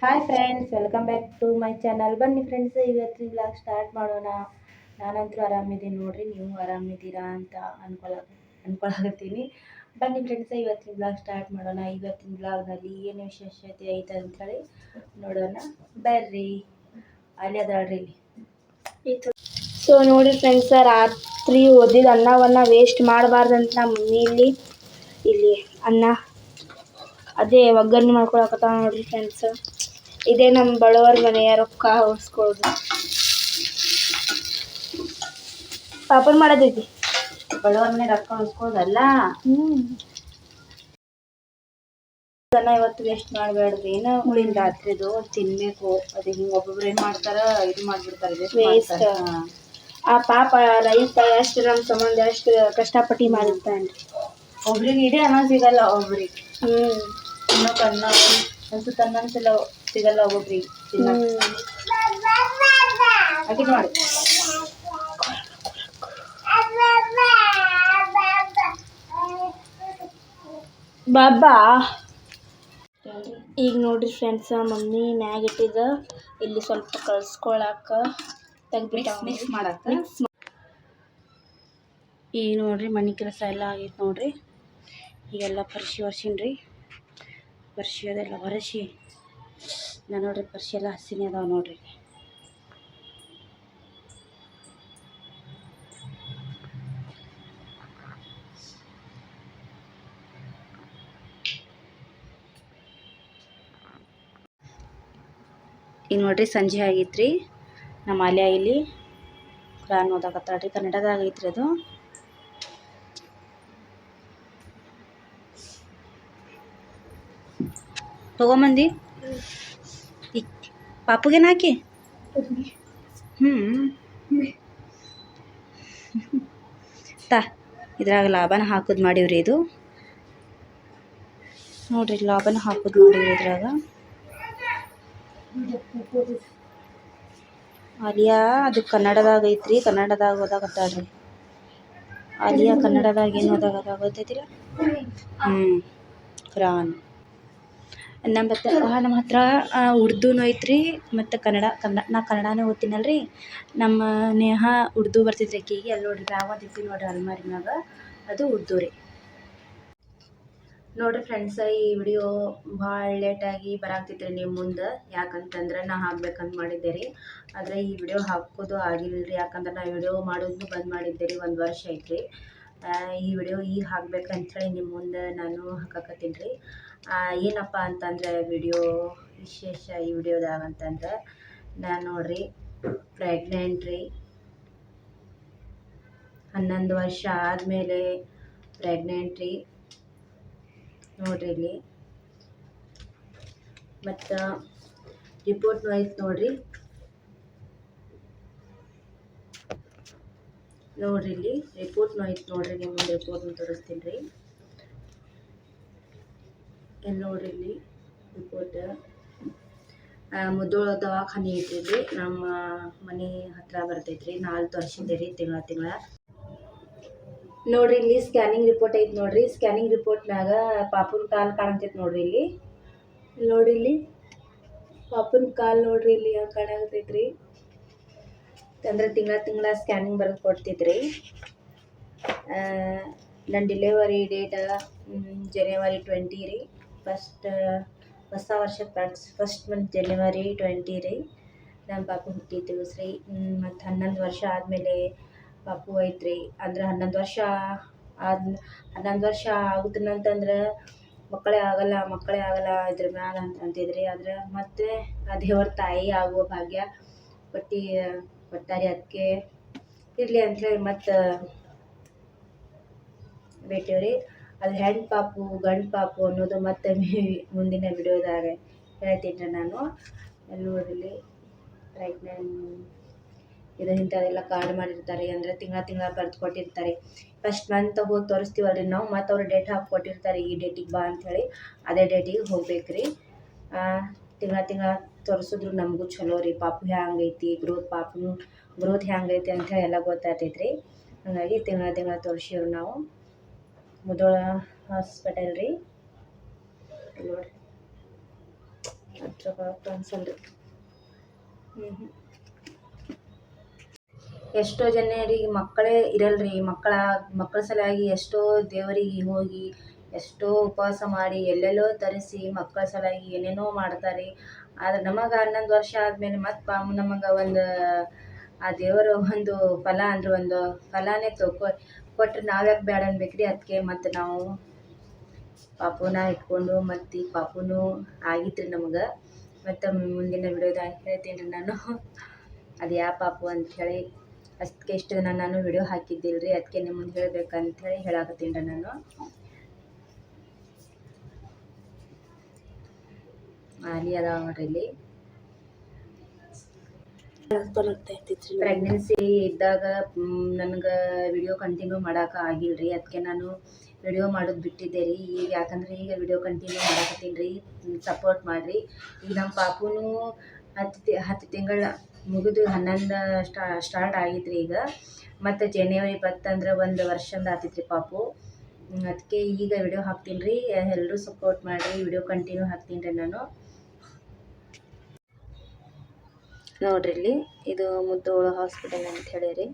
Hi friends, welcome back to my channel. ಬನ್ನಿ friends, ಇವತ್ತಿನ blog start ಮಾಡೋಣ. ನಾನಂತೂ ಆರಾಮಿದ್ದೀನಿ ನೋಡ್ರಿ, ನೀವು ಆರಾಮಿದ್ದೀರಾ ಅಂತ ಅನ್ಕೊಳಕತ್ತೀನಿ. ಬನ್ನಿ ಫ್ರೆಂಡ್ಸ್, ಇವತ್ತಿನ ಬ್ಲಾಗ್ ಸ್ಟಾರ್ಟ್ ಮಾಡೋಣ. ಇವತ್ತಿನ ಬ್ಲಾಗ್ನಲ್ಲಿ ಏನು ವಿಶೇಷತೆ ಐತೆ ಅಂಥೇಳಿ ನೋಡೋಣ ಬರ್ರಿ. ಅಲ್ಲಿ ಅದಾಳ್ರಿ ಸೊ ನೋಡಿ ಫ್ರೆಂಡ್ಸ್, ರಾತ್ರಿ ಓದಿದ ಅನ್ನವನ್ನು ವೇಸ್ಟ್ ಮಾಡಬಾರ್ದಂತ ನಮ್ಮ ಮಮ್ಮಿ ಇಲ್ಲಿ ಅನ್ನ ಅದೇ ಒಗ್ಗರಣೆ ಮಾಡ್ಕೊಳಕತ್ತಾವ ನೋಡ್ರಿ ಫ್ರೆಂಡ್ಸ್. ಇದೇ ನಮ್ಮ ಬಡವರ ಮನೆಯ ರೊಕ್ಕ ಉಳಿಸ್ಕೊಳ್ಳೋದು. ಪಾಪನ್ ಮಾಡೋದೈತಿ ಬಡವರ ಮನೆ ರೊಕ್ಕ ಉಳಿಸ್ಕೊಳ್ಳೋದಲ್ಲ. ಅದನ್ನ ಇವತ್ತು ವೇಸ್ಟ್ ಮಾಡಬೇಡ್ರಿ. ಏನೋ ಉಳಿನ ರಾತ್ರಿದು ತಿನ್ಬೇಕು. ಅದು ಹಿಂಗೆ ಒಬ್ಬೊಬ್ರು ಏನು ಮಾಡ್ತಾರ, ಇದು ಮಾಡಿಬಿಡ್ತಾರೆ ವೇಸ್ಟ್. ಆ ಪಾಪ ರೈತ ಎಷ್ಟು ನಮ್ಮ ಸಂಬಂಧ ಎಷ್ಟು ಕಷ್ಟಪಟ್ಟು ಮಾಡಿರ್ತಾನೆ. ಒಬ್ರಿಗೆ ಇಡೀ ಅನ್ನ ಸಿಗಲ್ಲ, ಒಬ್ರಿಗೆ ಇನ್ನೊಬ್ಬ ಅನ್ನ ಅನ್ಸುತ್ತೆ ಅನ್ನೊಂದ್ಸಲ ಸಿಗಲ್ಲ ಒಬ್ಬೊಬ್ರಿಗೆ ಹಾಗೆ ಮಾಡಿ. ಬಾಬಾ ಈಗ ನೋಡ್ರಿ ಫ್ರೆಂಡ್ಸ್, ಮಮ್ಮಿ ಮ್ಯಾಗ ಇಟ್ಟಿದ್ದ ಇಲ್ಲಿ ಸ್ವಲ್ಪ ಕಳ್ಸ್ಕೊಳಕ ತೆಗ್ದ್ಬಿಟ್ಟು ಮಿಕ್ಸ್ ಮಾಡಕ್ಕೆ. ಈಗ ನೋಡ್ರಿ ಮನೆ ಕೆಲಸ ಎಲ್ಲ ಆಗೈತೆ ನೋಡ್ರಿ. ಈಗೆಲ್ಲ ಪರಿಶಿ ಒರ್ಸಿನ್ರಿ. ಪರಿಶಿ ಅದೆಲ್ಲ ಒರೆಸಿ ನಾನು ನೋಡ್ರಿ ಪರಿಶಿ ಎಲ್ಲ ಹಸಿನೇ ಅದಾವ ನೋಡ್ರಿ. ಈಗ ನೋಡ್ರಿ ಸಂಜೆ ಆಗೈತ್ರಿ. ನಮ್ಮ ಆಲ್ಯ ಇಲ್ಲಿ ಕುರಾನ್ ಓದಾಕತ್ತಾಳ್ರಿ. ಕನ್ನಡದಾಗ ಐತ್ರಿ ಅದು. ತಗೊಂಬಂದಿ ಪಾಪುಗೇನು ಹಾಕಿ ಇದ್ರಾಗ ಲಾಭನ ಹಾಕೋದು ಮಾಡೀವ್ರಿ. ಇದು ನೋಡ್ರಿ, ಲಾಭನ ಹಾಕೋದು ಮಾಡೀವ್ರಿ ಇದ್ರಾಗ. ಆಲಿಯಾ ಅದು ಕನ್ನಡದಾಗ ಐತ್ರಿ, ಕನ್ನಡದಾಗ ಓದಾಕತ್ತಾಳ್ರಿ. ಆಲಿಯಾ ಕನ್ನಡದಾಗ ಏನು ಓದಾಕತ್ತಾಳ ಗೊತ್ತೈತಿಲ್ಲ? ಕುರಾನ್. ನಮ್ಮ ಹತ್ರ ಉರ್ದುನೂ ಐತ್ರಿ ಮತ್ತು ನಾ ಕನ್ನಡನೇ ಓದ್ತೀನಲ್ರಿ. ನಮ್ಮ ನೇಹ ಉರ್ದು ಬರ್ತಿದ್ರಿ ಆಕಿಗೆ. ಅಲ್ಲಿ ನೋಡ್ರಿ ಮ್ಯಾಗ ಒಂದು ಇಟ್ಟು ನೋಡ್ರಿ ಅಲ್ಮಾರಿ ಮ್ಯಾಗ, ಅದು ಉರ್ದು ರೀ. ನೋಡ್ರಿ ಫ್ರೆಂಡ್ಸ್, ಈ ವಿಡಿಯೋ ಭಾಳ ಲೇಟಾಗಿ ಬರಾಕ್ತಿದ್ರಿ ನಿಮ್ಮ ಮುಂದೆ. ಯಾಕಂತಂದ್ರೆ ನಾ ಹಾಕ್ಬೇಕಂತ ಮಾಡಿದ್ದೆ ರೀ, ಆದರೆ ಈ ವಿಡಿಯೋ ಹಾಕೋದು ಆಗಿಲ್ಲ ರೀ. ಯಾಕಂದ್ರೆ ನಾ ವಿಡಿಯೋ ಮಾಡೋದು ಬಂದ್ ಮಾಡಿದ್ದೆ ರೀ, 1 ವರ್ಷ ಐತ್ರಿ. ಈ ವಿಡಿಯೋ ಈಗ ಹಾಕ್ಬೇಕಂಥೇಳಿ ನಿಮ್ಮ ಮುಂದೆ ನಾನು ಹಾಕಕತ್ತೀನಿ ರೀ. ಏನಪ್ಪ ಅಂತಂದರೆ ವಿಡಿಯೋ ವಿಶೇಷ ಈ ವಿಡಿಯೋದಾಗ ಅಂತಂದ್ರೆ, ನಾನು ನೋಡ್ರಿ ಪ್ರೆಗ್ನೆಂಟ್ ರೀ. 11 ವರ್ಷ ಆದಮೇಲೆ ಪ್ರೆಗ್ನೆಂಟ್ ರೀ ನೋಡ್ರಿ ಇಲ್ಲಿ. ಮತ್ತು ರಿಪೋರ್ಟ್ನು ಐತೆ ನೋಡ್ರಿ. ನೋಡ್ರಿ ಇಲ್ಲಿ ರಿಪೋರ್ಟ್ನು ಐತೆ ನೋಡ್ರಿ. ನಿಮ್ಮ ಮುಂದೆ ರಿಪೋರ್ಟ್ನು ತೋರಿಸ್ತೀನಿ ರೀ. ಇಲ್ಲಿ ನೋಡ್ರಿ ಇಲ್ಲಿ ರಿಪೋರ್ಟ್. ಮುದ್ದೋಳ ದವಾಖಾನೆ ಐತ್ರಿ, ನಮ್ಮ ಮನೆ ಹತ್ರ ಬರ್ತೈತ್ರಿ. 4 ವರ್ಷದ ರೀ, ತಿಂಗಳ ನೋಡ್ರಿ. ಇಲ್ಲಿ ಸ್ಕ್ಯಾನಿಂಗ್ ರಿಪೋರ್ಟ್ ಐತೆ ನೋಡ್ರಿ. ಸ್ಕ್ಯಾನಿಂಗ್ ರಿಪೋರ್ಟ್ನಾಗ ಪಾಪುನ ಕಾಲು ಕಾಣತೈತೆ ನೋಡ್ರಿ. ಇಲ್ಲಿ ನೋಡ್ರಿ, ಇಲ್ಲಿ ಪಾಪುನ ಕಾಲು ನೋಡ್ರಿ, ಇಲ್ಲಿ ಕಾಣತೈತ್ರಿ. ಅಂದ್ರೆ ತಿಂಗಳ ಸ್ಕ್ಯಾನಿಂಗ್ ಬರೆದು ಕೊಡ್ತಿದ್ರಿ. ನನ್ನ ಡಿಲೆವರಿ ಡೇಟ್ ಜನವರಿ 20 ರೀ. ಹೊಸ ವರ್ಷದ ಫಸ್ಟ್ ಮಂತ್ ಜನವರಿ 20 ರೀ ನಮ್ಮ ಪಾಪು ಹುಟ್ಟಿದ್ದು ಸ್ರೀ. ಮತ್ತು 11 ವರ್ಷ ಆದಮೇಲೆ ಪಾಪು ಐತ್ರಿ. ಅಂದ್ರೆ 11 ವರ್ಷ ಆಗುತ್ತಂತಂದ್ರೆ ಮಕ್ಕಳೇ ಆಗಲ್ಲ ಇದ್ರ ಮ್ಯಾಲ ಅಂತಿದ್ರಿ. ಆದರೆ ಮತ್ತೆ ದೇವ್ರ ತಾಯಿ ಆಗುವ ಭಾಗ್ಯ ಕೊಟ್ಟಾರಿ. ಅದಕ್ಕೆ ಇರಲಿ ಅಂಥೇಳಿ ಮತ್ತು ಬಿಟ್ಟೇವ್ರಿ. ಅದು ಹೆಣ್ಣು ಪಾಪು ಗಂಡು ಪಾಪು ಅನ್ನೋದು ಮತ್ತೆ ಮುಂದಿನ ವಿಡಿಯೋದಾಗ ಹೇಳ್ತೀನಿ ನಾನು. ಅಲ್ಲಿ ನೋಡ್ರಿ ಪ್ರೆಗ್ನೆಂಟ್ ಇದು ಇಂಥದ್ದೆಲ್ಲ ಕಾರ್ಡ್ ಮಾಡಿರ್ತಾರೆ. ಅಂದರೆ ತಿಂಗಳ ಬರೆದು ಕೊಟ್ಟಿರ್ತಾರೆ. ಫಸ್ಟ್ ಮಂತ್ ಹೋಗಿ ತೋರಿಸ್ತೀವಲ್ರಿ ನಾವು, ಮತ್ತು ಅವ್ರು ಡೇಟ್ ಹಾಕಿ ಕೊಟ್ಟಿರ್ತಾರೆ, ಈ ಡೇಟಿಗೆ ಬಾ ಅಂಥೇಳಿ. ಅದೇ ಡೇಟಿಗೆ ಹೋಗ್ಬೇಕ್ರಿ. ತಿಂಗಳ ತೋರಿಸಿದ್ರು ನಮಗೂ ಚಲೋ ರೀ. ಪಾಪು ಹ್ಯಾಂಗೈತಿ, ಪಾಪುನು ಗ್ರೋತ್ ಹ್ಯಾಂಗೈತಿ ಅಂಥೇಳಿ ಎಲ್ಲ ಗೊತ್ತಾಗ್ತೈತ್ರಿ. ಹಾಗಾಗಿ ತಿಂಗಳ ತೋರಿಸಿವ್ರಿ ನಾವು. ಮುಧೋಳ ಹಾಸ್ಪಿಟಲ್ ರೀ. ನೋಡ್ರಿ ಅದ್ರಾಗ ಕಾಣಿಸಲ್ರಿ. ಎಷ್ಟೋ ಜನರಿಗೆ ಮಕ್ಕಳೇ ಇರಲ್ರಿ. ಮಕ್ಕಳ ಸಲುವಾಗಿ ಎಷ್ಟೋ ದೇವರಿಗೆ ಹೋಗಿ ಎಷ್ಟೋ ಉಪವಾಸ ಮಾಡಿ ಎಲ್ಲೆಲ್ಲೋ ತರಿಸಿ ಮಕ್ಕಳ ಸಲುವಾಗಿ ಏನೇನೋ ಮಾಡ್ತಾರೆ. ಆದ್ರೆ ನಮಗೆ 11 ವರ್ಷ ಆದಮೇಲೆ ಮತ್ತು ನಮಗೆ ಒಂದು ಆ ದೇವರು ಒಂದು ಫಲ ಅಂದ್ರೆ ಒಂದು ಫಲನೇ ಕೊಟ್ಟರೆ ನಾವ್ಯಾಕೆ ಬೇಡ ಅನ್ಬೇಕ್ರಿ. ಅದಕ್ಕೆ ಮತ್ತು ನಾವು ಪಾಪುನ ಇಟ್ಕೊಂಡು ಮತ್ತು ಈ ಪಾಪುನೂ ಆಗಿತ್ತು ರೀ ನಮಗೆ. ಮತ್ತು ಮುಂದಿನ ವಿಡಿಯೋದಾಗ ಹೇಳ್ತೀನಿ ರೀ ನಾನು ಅದು ಯಾವ ಪಾಪು ಅಂಥೇಳಿ. ಅಷ್ಟಕ್ಕೆ ಇಷ್ಟು ದಿನ ನಾನು ವಿಡಿಯೋ ಹಾಕಿದ್ದಿಲ್ಲ ರೀ, ಅದಕ್ಕೆ ನಿಮ್ಮ ಮುಂದೆ ಹೇಳ್ಬೇಕಂಥೇಳಿ ಹೇಳಾಕತ್ತೀನಿ ರೀ ನಾನು. ಅಲ್ಲಿ ಅದಾವ ನೋಡ್ರಿ ಇಲ್ಲಿ. ಪ್ರೆಗ್ನೆನ್ಸಿ ಇದ್ದಾಗ ನನಗೆ ವಿಡಿಯೋ ಕಂಟಿನ್ಯೂ ಮಾಡೋಕೆ ಆಗಿಲ್ಲ ರೀ. ಅದಕ್ಕೆ ನಾನು ವಿಡಿಯೋ ಮಾಡೋದು ಬಿಟ್ಟಿದ್ದೆ ರೀ. ಈಗ ಯಾಕಂದ್ರೆ ಈಗ ವಿಡಿಯೋ ಕಂಟಿನ್ಯೂ ಮಾಡಾಕತ್ತೀನಿ ರೀ. ಸಪೋರ್ಟ್ ಮಾಡಿರಿ. ಈಗ ನಮ್ಮ ಪಾಪುನೂ 10 ತಿಂಗಳ ಮುಗಿದು 11 ಸ್ಟಾರ್ಟ್ ಆಗಿತ್ತು ರೀ ಈಗ. ಮತ್ತು ಜನವರಿ ಬಂತಂದ್ರೆ 1 ವರ್ಷದ ಆಗ್ತೈತೆ ರೀ ಪಾಪು. ಅದಕ್ಕೆ ಈಗ ವಿಡಿಯೋ ಹಾಕ್ತೀನಿ ರೀ. ಎಲ್ಲರೂ ಸಪೋರ್ಟ್ ಮಾಡಿರಿ. ವಿಡಿಯೋ ಕಂಟಿನ್ಯೂ ಹಾಕ್ತೀನಿ ರೀ ನಾನು. ನೋಡ್ರಿ ಇಲ್ಲಿ ಇದು ಮುದ್ದೋಳ ಹಾಸ್ಪಿಟಲ್ ಅಂತ ಹೇಳಿರಿ.